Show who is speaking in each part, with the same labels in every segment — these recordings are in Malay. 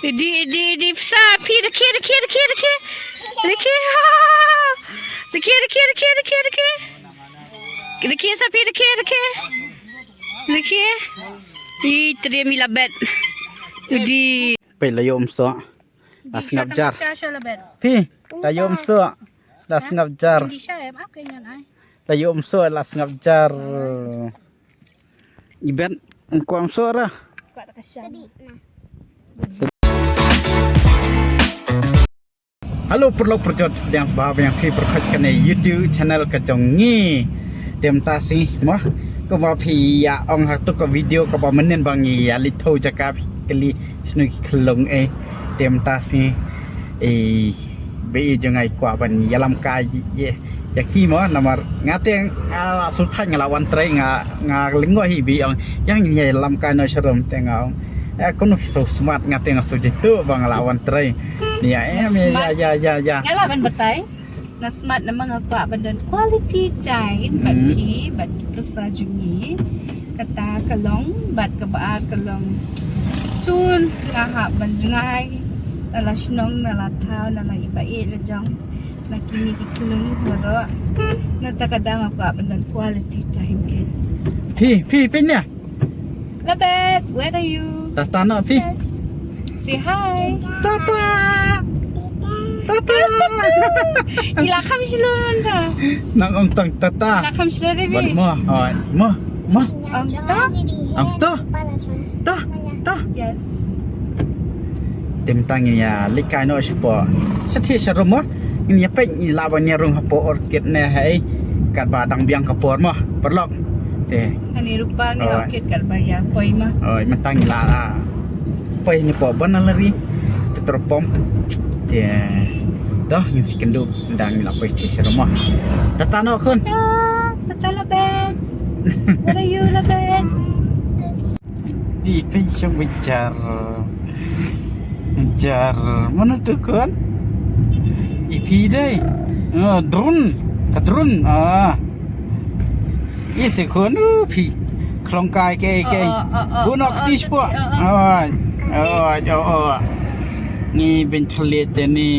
Speaker 1: di sapi देखिए देखिए देखिए देखिए देखिए देखिए देखिए देखिए देखिए देखिए देखिए sapi देखिए देखिए देखिए itu dia mila bed di
Speaker 2: pe layom so las ngap jar pi layom so las ngap jar layom so las ngap jar iben kuam so ra Halo perlu perjot yang sebab yang pi perkhidmatan YouTube channel kejongi tem tasi mahก็ว่าพี่อยากเอาหักตุกวิดีโอก็บอกมันเน้นบางอย่างลิโทจะกับกลีสนุกขลงเต็มตาสิเบียจังไงกว่าบันยาลำกายอยากกี่มั้งนำมางาเตียงสุดท้ายงาวันเตรงาลิงก์ฮิบียังใหญ่ลำกายน้อยเฉลิมแต่งเอาคนพิสูจน์สมาร์ทงาเตียงสุดจิตตัวบางวันเตรงเนี่ยya
Speaker 1: ngala ban betai na smart na mga kwa badan quality time bat pi bat prasa jungi kata kalong bat kabaat kalong sun nga ha ban jngai nala snong nala thau nala ibai la jong na kimi ki kalong maro na takadang kwa badan quality time ke
Speaker 2: พี่เนี่ย
Speaker 1: Labet where are you
Speaker 2: ตาเนาะพี่
Speaker 1: say hi
Speaker 2: ตา
Speaker 1: ila kham silon ta
Speaker 2: นางองตังตา
Speaker 1: ila kham silon
Speaker 2: บัด
Speaker 1: rebi
Speaker 2: มอ
Speaker 1: ang ta
Speaker 2: ตา
Speaker 1: yes
Speaker 2: เต็มตังya likai no sipo sathi sarmo ini pe ila banya rung hapo orchid ne hai kat badang biang kapor mo perlok te
Speaker 1: ani rupa ni orchid kat baya poi ma
Speaker 2: oi mentang ila poi ni po banalari petropom te dah yang sikendu ndang ila pe sathi sarmo data no kun
Speaker 1: tata labet where are you labet
Speaker 2: di pe syong jar mana tu kan ipi dai drone kadrun isi kon pi klong kai ke bunok tis po ni ben thale te ni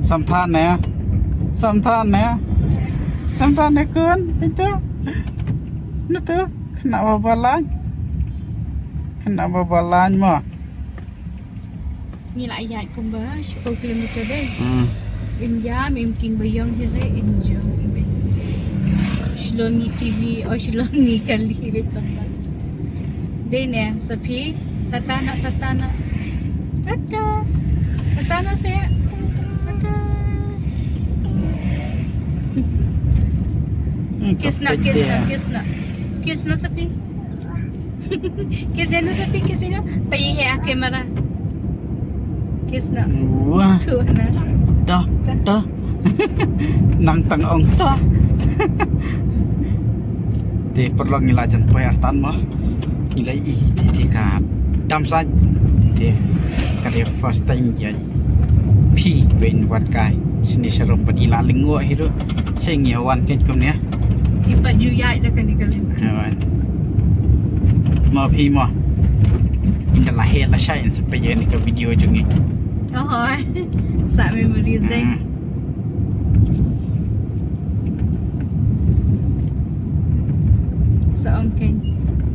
Speaker 2: samthan ne kun itu nutu kena babalan mo
Speaker 1: ni la ayat kumba 10 kilometer dai India mungkin bayang dire India Shilong ni TV or Shilong ni kali betul dai ne sapi tata saya tata kisna sapi kisna sapi kisna payi hai kamera kisna
Speaker 2: wah
Speaker 1: tu na
Speaker 2: dah nang tang ong dah di perlu ngilajan payartan mah nilai di kat dam saj di kali first time ya pi ben wat kai sini serum pedila linggo hidu sengiawan ken kumnya
Speaker 1: ipa juyai dah kan dikalin
Speaker 2: มาพี่มาอินเดลาเฮลาใช่อินสเปย์นี่กับวิดีโอจุงนี้
Speaker 1: oh sa memories dai sa ongken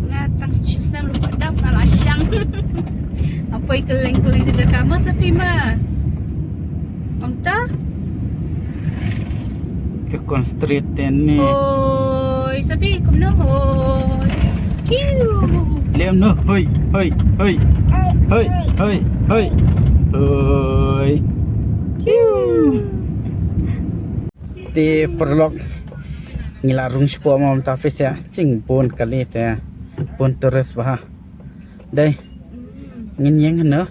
Speaker 1: ngatang cisna lupa dap nalasang apa keleng-keleng kerja kamu sapi mah ongta
Speaker 2: ke konstrit ni
Speaker 1: oi sapi kumno oi kiu
Speaker 2: lem no hoi di perlok ngilarung sepuh mam tapi saya cing pun kali saya pun terus bah dai ngin no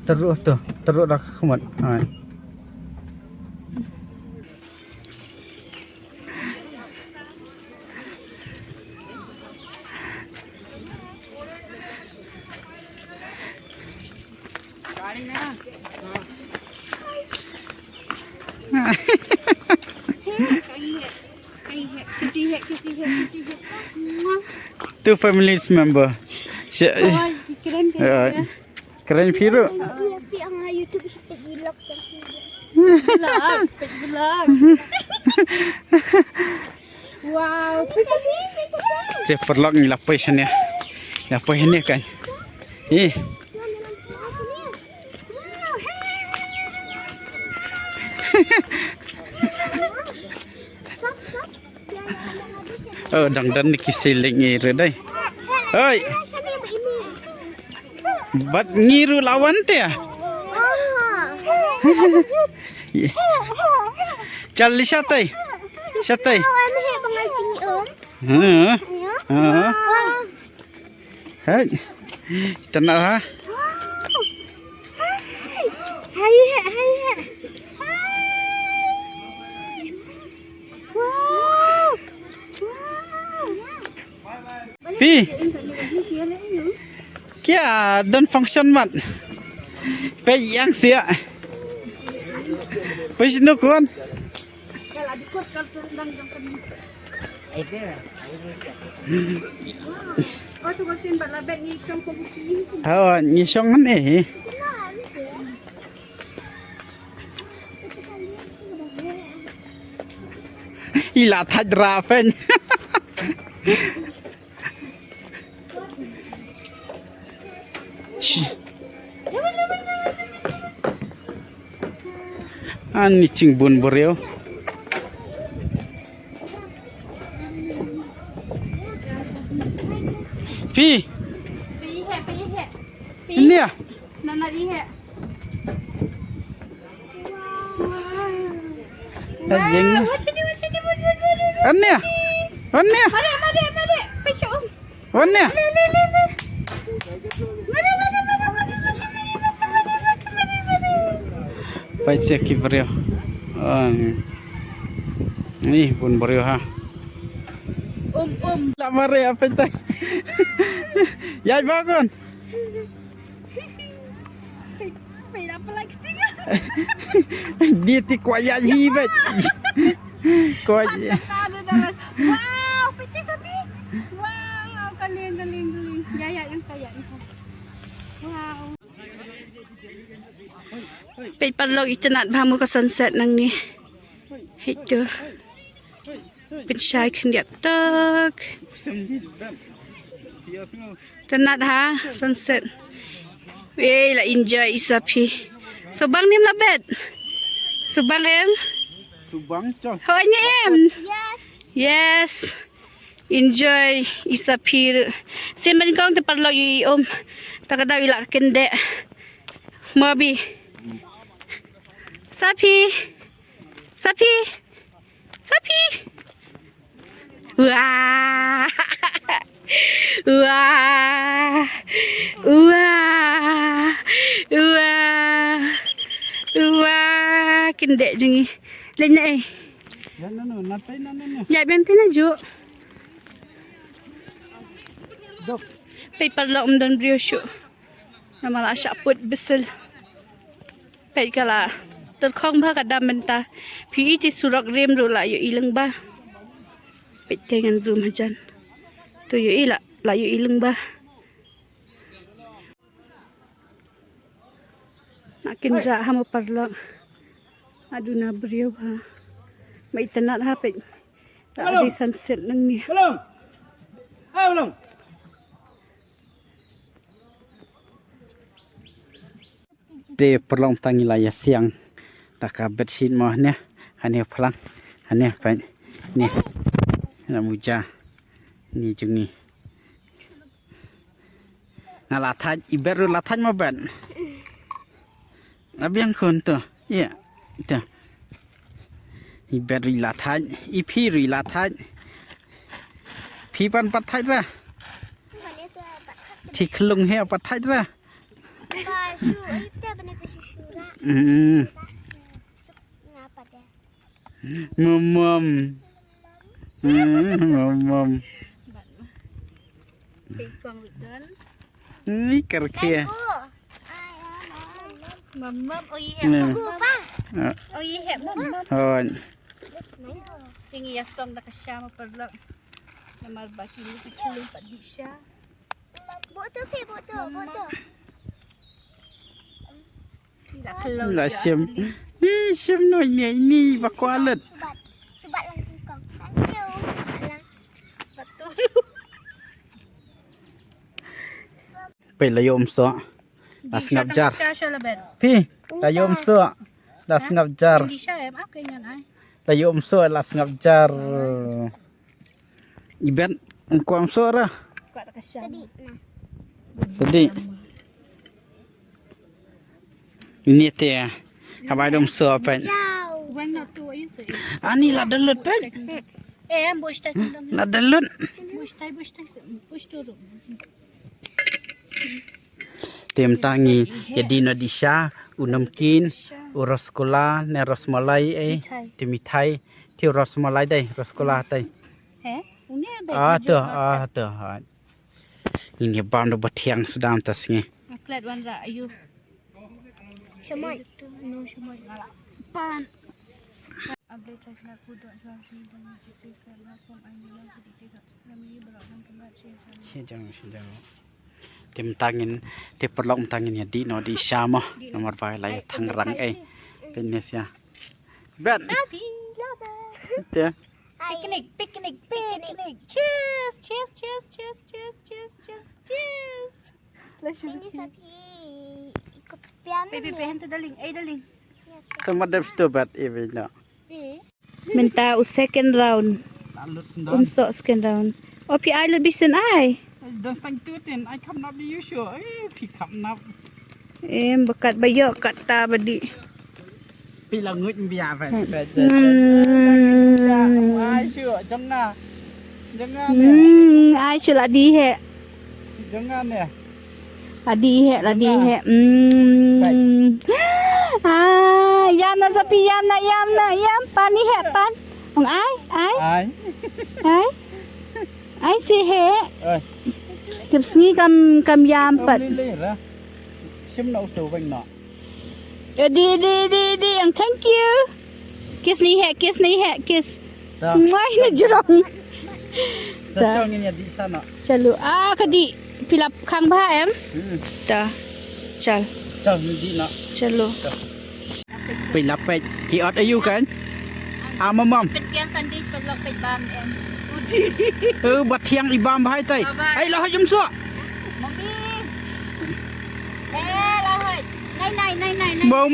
Speaker 2: terus dah kemat Two family member.
Speaker 1: Oh, keren kan?
Speaker 2: Keren Piru.
Speaker 3: Tapi ang YouTube siya ilok kan.
Speaker 1: Vlog, vlog. Wow,
Speaker 2: Je perlok ni lapis ni. Lapis ni kan. Oh, dang ni kisiling ni redai. Oi. Bat ngiru lawan te ya. Chal shatai. Shatai. Hai. Tenang ha.
Speaker 3: Hai.
Speaker 2: Fi. Kia don function mat. Pe yang sia. Pe sino kon.
Speaker 1: oh tu kasi balabet ni trong kompusi.
Speaker 2: Oh, ni song ni. Ila thaj ra pen. Ani cingbun beriau. Pi,
Speaker 1: Pergi he.
Speaker 2: ini ya.
Speaker 1: Nak di he.
Speaker 2: Anjing.
Speaker 1: Macam ni.
Speaker 2: Ini ya. Ini ya.
Speaker 1: Mari. Pecah om.
Speaker 2: Ini ya. Baik cek beriau. Ni pun beriau ha.
Speaker 1: Om.
Speaker 2: Tak mari apa itu? Ya bangun.
Speaker 1: Pergi apa lagi tinggal?
Speaker 2: Dia ti kuaya hibat. Kuaya.
Speaker 1: Wow, pecah sapi. Wow, galing. Ya, yang kaya ni. Wow. Pej parlog itanat bahamu ke sunset nang ni. Itu. Pensyai kendiak tak. Tanat ha sunset. Weh la enjoy isapi. Subang ni melabet. Subang em.
Speaker 2: Subang cok.
Speaker 1: Hanya em. Yes. Enjoy isapi. Simpan kau tu parlog i om. Tak ada ilak kendek. Mobi. Sapi. Wah. Kendek je ni. Lenyap eh.
Speaker 2: Natai nana.
Speaker 1: Ya biar tina juk.
Speaker 2: Dok.
Speaker 1: Paper lock dan brio shoot. Nama lah syaput besel. Paper kala. Terkong bah kadam mentah. Pi iti surak rem ro la yo ilang bah. Paper dengan zoom hajan. Tu yo ilak la yo ilang bah. Nak kenja hamu parlok. Aduh na brio bah. Mai tanat ha paper. Tak ada sunset nang ni.
Speaker 2: Belum. Belum. Dia perlu tangi layar siang. Tak kabet sin mah ni. Hanya pelang. Hanya apa ni? Nak muja. Ni jungi. Nak latah. Ibaru latah mah ban. Nabi yang kon tu. Ya. Tu. Ibaru latah. Ipi ru latah. Pipan patai lah. Tiklung he patai lah.
Speaker 3: Basu itu benar besusura. Ngapa deh?
Speaker 2: Mom.
Speaker 1: Pekong dan
Speaker 2: Ni kerja.
Speaker 1: Mom oh iya.
Speaker 3: Bupa.
Speaker 1: Oh iya mom.
Speaker 2: Oh.
Speaker 1: Tinggi ya song dah kesyam perlu. Namar baki ni kecil Pak Disha.
Speaker 3: Botol pi botol.
Speaker 1: Tidak keluar.
Speaker 2: Lah siam. Siam no ini bakualet.
Speaker 3: Subat langsung kong. Thank you. Alang.
Speaker 1: Betul.
Speaker 2: ไปละยมสอdas ngap jar
Speaker 1: Disha lebet.
Speaker 2: pi la yom so das ngap jar
Speaker 1: Disha apa kayaknya ai?
Speaker 2: la yom so las ngap jar iben engkau so ra
Speaker 1: Kuat kasih.
Speaker 3: Sedih. Nah.
Speaker 2: sedih ini teh habai dom so pen
Speaker 3: Jauh.
Speaker 1: Wen nak tu ayu sih.
Speaker 2: ani la dalut pen
Speaker 1: Bush tai tu.
Speaker 2: la dalut
Speaker 1: Bush tai. Bush tu.
Speaker 2: tem tangi jadi no disha unamkin uroskola ne rosmalai ti mithai ti rosmalai dai roskola tai
Speaker 1: Ini ada.
Speaker 2: tu ini bam do bathiang sudam tas nge
Speaker 1: Aklat wan ra ayu.
Speaker 3: Semai.
Speaker 1: No semua galak. Pan. Update live nak kuda suami dan Jesus dan lakum ayu di tiga. Kami berakam kemat
Speaker 2: Sejang. Tim tangin, tim perlok tangin ya di no di Syamah nomor baik lah Tangerang penis ya. Bet.
Speaker 1: Tapi laba.
Speaker 2: Ya.
Speaker 1: Picnic. Cheers.
Speaker 3: Ini sapi ikut piano.
Speaker 1: Baby hantu darling. Darling.
Speaker 2: Tempat dep sto bet ini no.
Speaker 1: Minta second round. Umsok second round. Oh, pi ai lebih sen ai.
Speaker 2: Dan stang tutin, I come not the usual. Pi come not.
Speaker 1: Bekat bayok kata badi.
Speaker 2: Pi la ngut biar bet. Ai chưa, jangan
Speaker 1: Ai chưa đi he.
Speaker 2: jangan ya.
Speaker 1: Adi he. Yam na sapi yam pan ni he pan. Ong ai. Ai si he. Chụp sni cầm yam pat.
Speaker 2: Sim nấu tủ bên nọ.
Speaker 1: Đi ang thank you. Kiss ni he. Mai na jurong.
Speaker 2: Cho nghe đi sana.
Speaker 1: Chalo kadi pilap khang ba em. Ta. Chal.
Speaker 2: Cho đi nọ.
Speaker 1: Chalo.
Speaker 2: Pilap pet. Ki ot ayu kan? Mom.
Speaker 1: Petkian sandwich paglok pet bam em.
Speaker 2: Bat thiang ibam bahai tai. Ai lo jum so.
Speaker 1: Mommy. Lah hoi. Nai.
Speaker 2: Mau.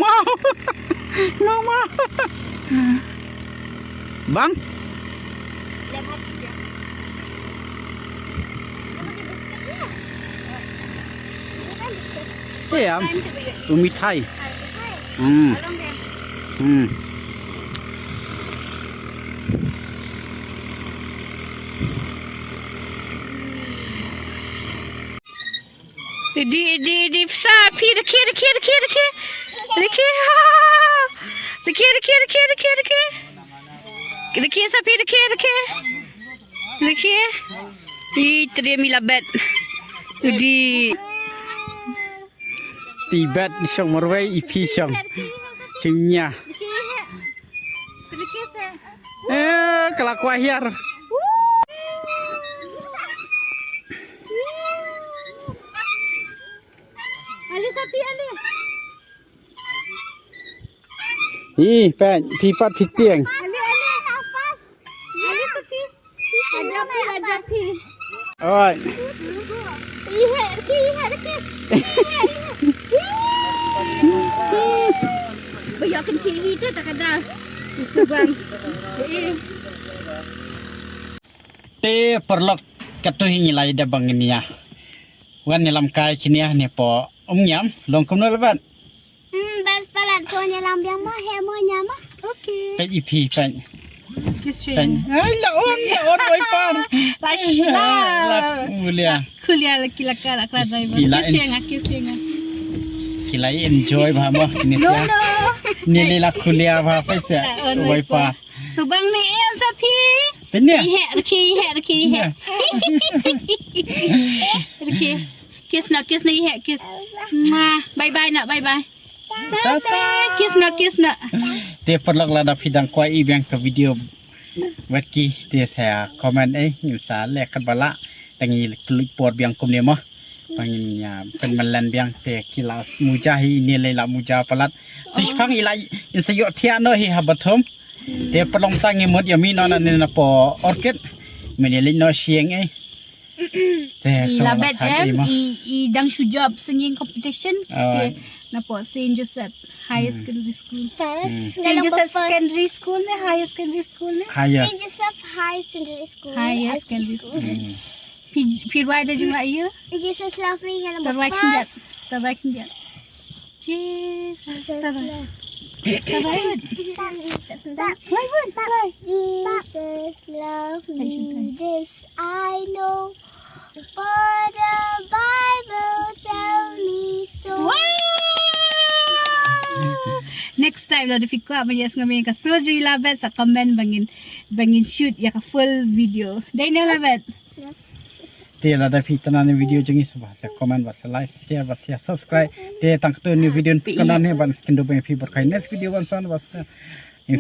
Speaker 2: Bang. Ya. Umi Thai.
Speaker 1: Di sapi dekir. Dekir sapi dekir. Itu dia milabat. Di
Speaker 2: Tibet song marwai ipi song. Singnya. Kelak wahyar.
Speaker 1: Ali sapi ali.
Speaker 2: Pen pipat pitiang.
Speaker 1: Ali nafas. Ali sapi. Ajapi.
Speaker 2: Oi.
Speaker 3: Ihe.
Speaker 1: Bayakan TV tu tak ada. Subang.
Speaker 2: Te perlok katuhi ngilai da banginia. Wan nilam kai kinia ne po nyam long kum no lebat.
Speaker 3: Bas palat soalnya lambiang mah hemonya mah.
Speaker 1: Okey.
Speaker 2: Pe ipi pen.
Speaker 1: Kisah.
Speaker 2: Ai la on oi par.
Speaker 1: Lashla.
Speaker 2: Mulia.
Speaker 1: Kuliah laki-laki aklar driver. Kisah.
Speaker 2: Kilai enjoy bhama ni sia. Ni la kuliah bha pa sia. Oi pa.
Speaker 1: Subang ni em sapi.
Speaker 2: Penya.
Speaker 1: He. Kiss nak. Bye nak. Kiss nak.
Speaker 2: Te perlok la da pidang kwai ibang ke video วัดกี้เตียแสคอมเมนต์อยู่สารแลกกันบละแต่งี้ปวดเบียงกุมเนี่ยมั้งบางอย่างเป็นมันแลนเบียงแต่กีฬามูจาฮีเนี่ยเลยละมูจาปลัดสิพังอีไลอินสยอเทียนฮีฮับบัทมเดี๋ยวปลงตั้งงี้หมดอย่ามีนอนนั่นนะปอออร์คิดไม่ได้เล่นนอเชียง
Speaker 1: Labet dang job singing competition. Napo Saint Joseph Higher Secondary School. Saint Joseph Secondary School ne Higher Secondary School ne.
Speaker 3: Saint Joseph High Secondary School.
Speaker 1: Higher Secondary School. Pirwai dah jeng lah iya.
Speaker 3: Jesus love me yang
Speaker 1: Terbaik hendak. Terbaik hendak. Jesus terbaik. Terbaik.
Speaker 3: Jesus love me. This I know. For the Bible tell me so.
Speaker 1: Next time lah difikir apa yang kami ka surgery labet sa comment bangin shoot ya ka full video. Dai na labet.
Speaker 3: Yes.
Speaker 2: เดี๋ยวเราได้พิจารณาในวิดีโอจังงี้สบายคอมเมนต์ว่าไลค์แชร์ว่าsubscribe เดี๋ยวตั้งตัวในวิดีโอกันนั้นเนี่ยบันสกินดูเป็นพี่บทใคร next video วันซ้อนว่า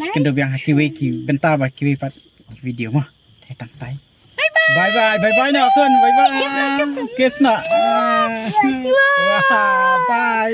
Speaker 2: สกินดูเป็นคิวคิวเป็นตาบ่คิวปัดวิดีโอมาเดี๋ยวตั้งใจบายบายเนาะเพื่อนบายบายคิสนะว้าวบาย